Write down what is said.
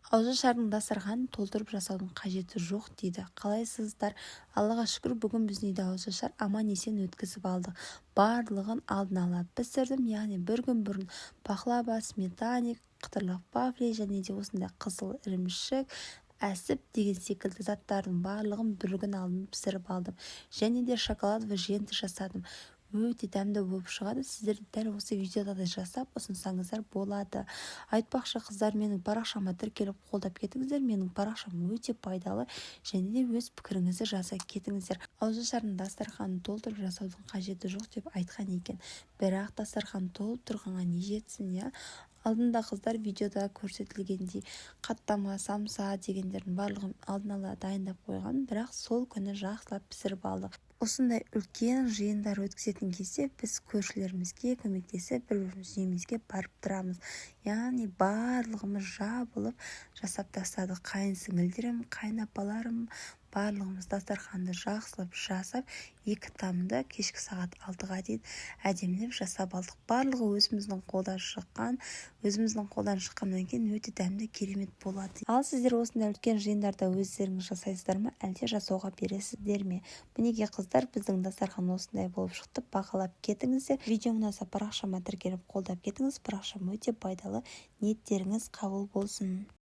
Ауызашардың дастарханын толтырып жасаудың қажеті жоқ дейді. Қалайсыздар? Аллаға шүкір, бүгін біздің үйде ауызашар аман-есен өткізіп алдық. Барлығын алдын ала пісірдім, яғни бір күн бұрын пахлава, сметаник, қытырлақ вафли және де осындай қызыл ірімшік, әсіп деген секілді заттардың барлығын бір күн алдын пісіріп алдым. Және де шоколадовый жент жасадым. Өте дәмді болып шығады. Сіздер дәл осы видеода да жасап ұсынсаңыздар болады. Айтпақшы, қыздар, менің парақшама тіркеліп қолдап кетіңіздер. Менің парақшам өте пайдалы, және де өз пікіріңізді жаза кетіңіздер. Ауызашардың дастарханын толтырып жасаудың қажеті жоқ деп айтқан екен. Бірақ дастархан толып тұрғанға не жетсін, иә? Алдында қыздар видеода көрсетілгендей қаттама, самса дегендердің барлығын алдын ала дайындап қойған, бірақ сол күні жақсылап пісіріп алдық. Осындай үлкен жиындар өткізетін кезде біз көршілерімізге көмектесіп, бір-біріміздің үйімізге барып тұрамыз. Яғни барлығымыз жабылып жасап тастадық. Қайын сіңілдерім, қайын апаларым, барлығымыз дастарханды жақсылап жасап, 2 тамды кешкі сағат 6-ға дейін әдемілеп жасап алдық. Барлығы өзіміздің қолдан шыққаннан кейін өте дәмді, керемет болады. Ал сіздер осындай үлкен жиындарда өздеріңіз жасайсыздар ма, әлде жасауға бересіздер ме? Мінекей қыздар, біздің дастархан осындай болып шықты. Бағалап кетіңіздер. Видео ұнаса парақшама тіркеліп қолдап кетіңіз. Парақшам өте пайдалы. Ниеттеріңіз қабыл болсын.